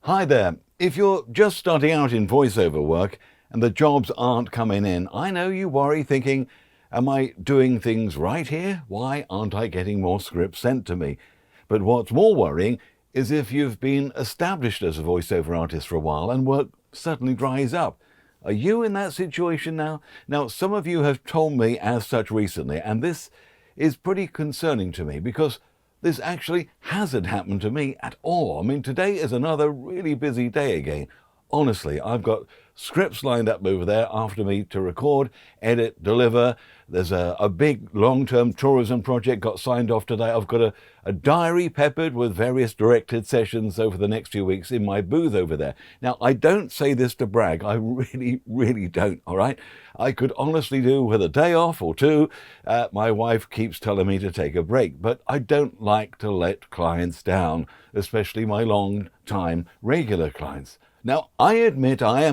Hi there. If you're just starting out in voiceover work and the jobs aren't coming in, I know you worry thinking, am I doing things right here? Why aren't I getting more scripts sent to me? But what's more worrying is if you've been established as a voiceover artist for a while and work suddenly dries up. Are you in that situation now? Now, some of you have told me as such recently, and this is pretty concerning to me because this actually hasn't happened to me at all. I mean, today is another really busy day again. Honestly, I've got scripts lined up over there after me to record, edit, deliver. There's a big long-term tourism project got signed off today. I've got a diary peppered with various directed sessions over the next few weeks in my booth over there. Now, I don't say this to brag. I really don't, all right? I could honestly do with a day off or two. My wife keeps telling me to take a break, but I don't like to let clients down, especially my long-time regular clients. Now, I admit I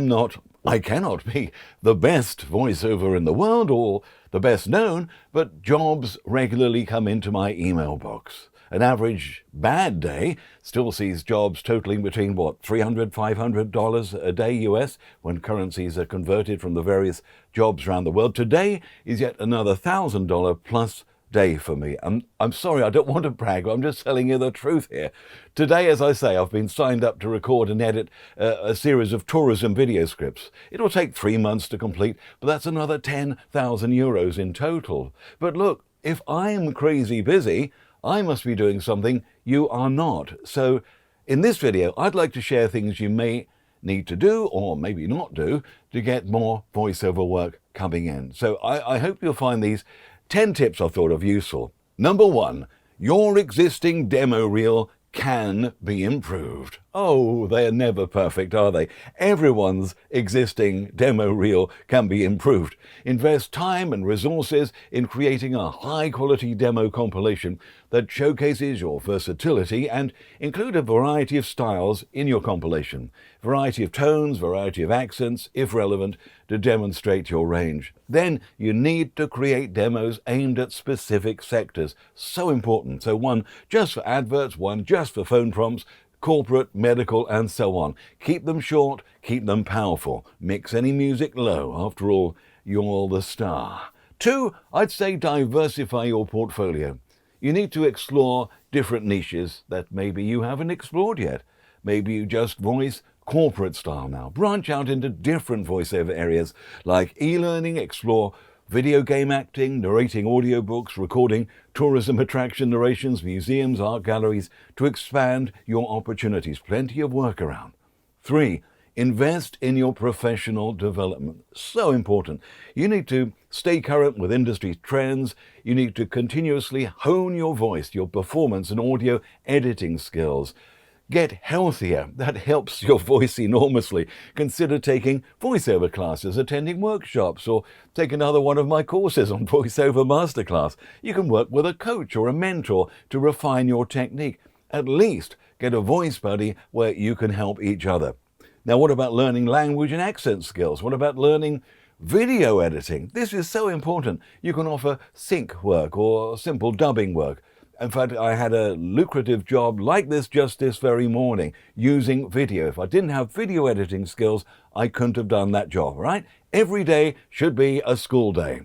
cannot be the best voiceover in the world or the best known, but jobs regularly come into my email box. An average bad day still sees jobs totaling between, $300, $500 a day US when currencies are converted from the various jobs around the world. Today is yet another $1,000 plus day for me. I'm sorry, I don't want to brag, but I'm just telling you the truth here. Today, as I say, I've been signed up to record and edit a series of tourism video scripts. It'll take 3 months to complete, but that's another 10,000 euros in total. But look, if I'm crazy busy, I must be doing something you are not. So in this video, I'd like to share things you may need to do or maybe not do to get more voiceover work coming in. So I hope you'll find these 10 tips I thought of useful. Number 1, your existing demo reel can be improved. Oh, they're never perfect, are they? Everyone's existing demo reel can be improved. Invest time and resources in creating a high-quality demo compilation that showcases your versatility and include a variety of styles in your compilation. Variety of tones, variety of accents, if relevant, to demonstrate your range. Then you need to create demos aimed at specific sectors. So important. So one just for adverts, one just for phone prompts, corporate, medical, and so on. Keep them short, keep them powerful. Mix any music low. After all, you're the star. 2, I'd say diversify your portfolio. You need to explore different niches that maybe you haven't explored yet. Maybe you just voice corporate style now. Branch out into different voiceover areas like e-learning, explore video game acting, narrating audiobooks, recording tourism attraction narrations, museums, art galleries, to expand your opportunities. Plenty of work around. 3, invest in your professional development. So important. You need to stay current with industry trends. You need to continuously hone your voice, your performance and audio editing skills. Get healthier. That helps your voice enormously. Consider taking voiceover classes, attending workshops, or take another one of my courses on Voiceover Masterclass. You can work with a coach or a mentor to refine your technique. At least get a voice buddy where you can help each other. Now, what about learning language and accent skills? What about learning video editing? This is so important. You can offer sync work or simple dubbing work. In fact, I had a lucrative job like this just this very morning using video. If I didn't have video editing skills, I couldn't have done that job, right? Every day should be a school day.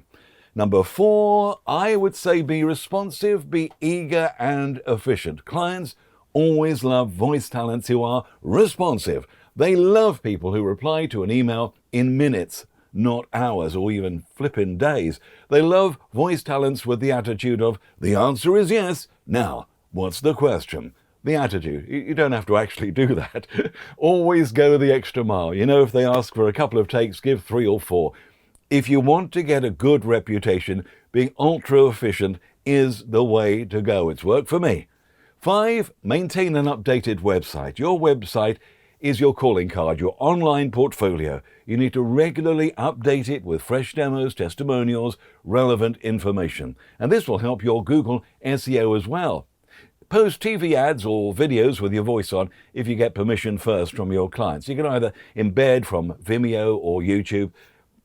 Number 4, I would say be responsive, be eager and efficient. Clients always love voice talents who are responsive. They love people who reply to an email in minutes, not hours or even flippin' days. They love voice talents with the attitude of, the answer is yes. Now, what's the question? The attitude. You don't have to actually do that. Always go the extra mile. You know, if they ask for a couple of takes, give 3 or 4. If you want to get a good reputation, being ultra efficient is the way to go. It's worked for me. 5, maintain an updated website. Your website is your calling card, your online portfolio. You need to regularly update it with fresh demos, testimonials, relevant information. And this will help your Google SEO as well. Post TV ads or videos with your voice on if you get permission first from your clients. You can either embed from Vimeo or YouTube.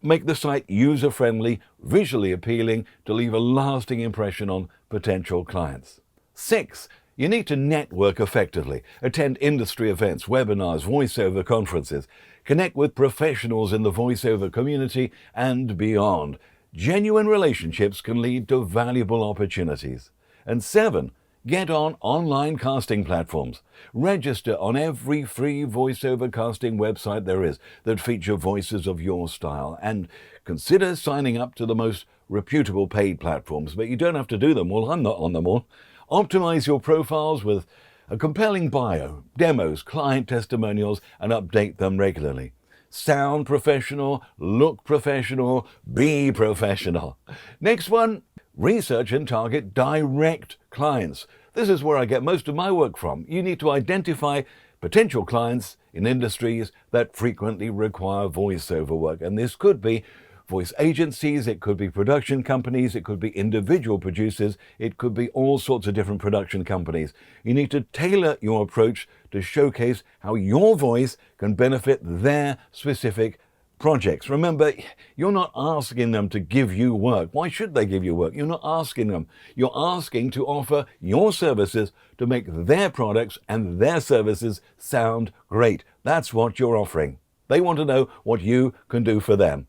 Make the site user-friendly, visually appealing to leave a lasting impression on potential clients. 6, You need to network effectively, attend industry events, webinars, voiceover conferences, connect with professionals in the voiceover community and beyond. Genuine relationships can lead to valuable opportunities. And 7, get on online casting platforms. Register on every free voiceover casting website there is that feature voices of your style. And consider signing up to the most reputable paid platforms, but you don't have to do them all. I'm not on them all. Optimize your profiles with a compelling bio, demos, client testimonials, and update them regularly. Sound professional, look professional, be professional. Next one, research and target direct clients. This is where I get most of my work from. You need to identify potential clients in industries that frequently require voiceover work. And this could be voice agencies, it could be production companies, it could be individual producers, it could be all sorts of different production companies. You need to tailor your approach to showcase how your voice can benefit their specific projects. Remember, you're not asking them to give you work. Why should they give you work? You're not asking them. You're asking to offer your services to make their products and their services sound great. That's what you're offering. They want to know what you can do for them.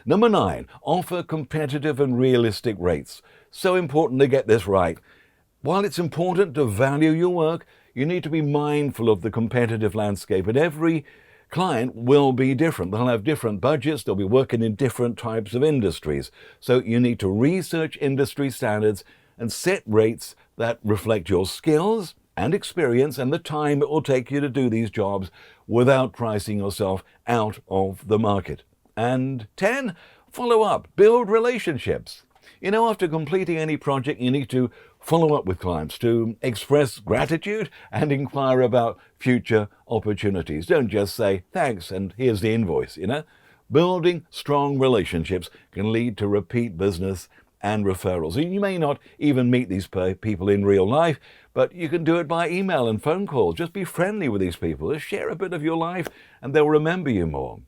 Number 9, offer competitive and realistic rates. So important to get this right. While it's important to value your work, you need to be mindful of the competitive landscape, and every client will be different. They'll have different budgets, they'll be working in different types of industries. So you need to research industry standards and set rates that reflect your skills and experience and the time it will take you to do these jobs without pricing yourself out of the market. And 10, follow up, build relationships. After completing any project, you need to follow up with clients to express gratitude and inquire about future opportunities. Don't just say, thanks, and here's the invoice, Building strong relationships can lead to repeat business and referrals. And you may not even meet these people in real life, but you can do it by email and phone calls. Just be friendly with these people. Just share a bit of your life, and they'll remember you more,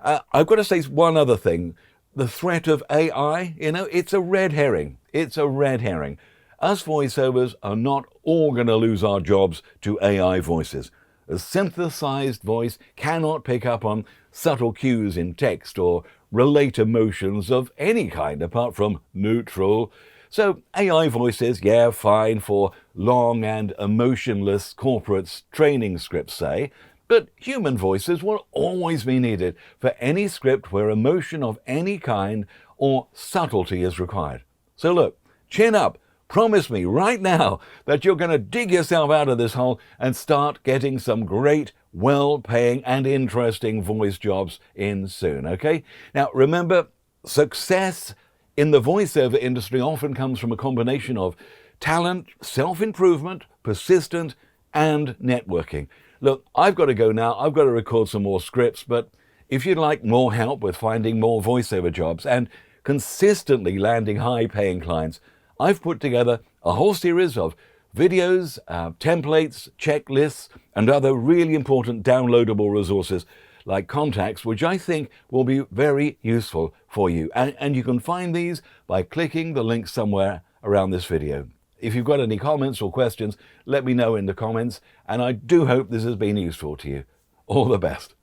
I've got to say one other thing. The threat of AI, it's a red herring. It's a red herring. Us voiceovers are not all going to lose our jobs to AI voices. A synthesized voice cannot pick up on subtle cues in text or relate emotions of any kind apart from neutral. So AI voices, fine for long and emotionless corporate training scripts, say, but human voices will always be needed for any script where emotion of any kind or subtlety is required. So look, chin up. Promise me right now that you're going to dig yourself out of this hole and start getting some great, well-paying and interesting voice jobs in soon, okay? Now, remember, success in the voiceover industry often comes from a combination of talent, self-improvement, persistence, and networking. Look, I've got to go now. I've got to record some more scripts, but if you'd like more help with finding more voiceover jobs and consistently landing high-paying clients, I've put together a whole series of videos, templates, checklists, and other really important downloadable resources like contacts, which I think will be very useful for you. And you can find these by clicking the link somewhere around this video. If you've got any comments or questions, let me know in the comments, and I do hope this has been useful to you. All the best.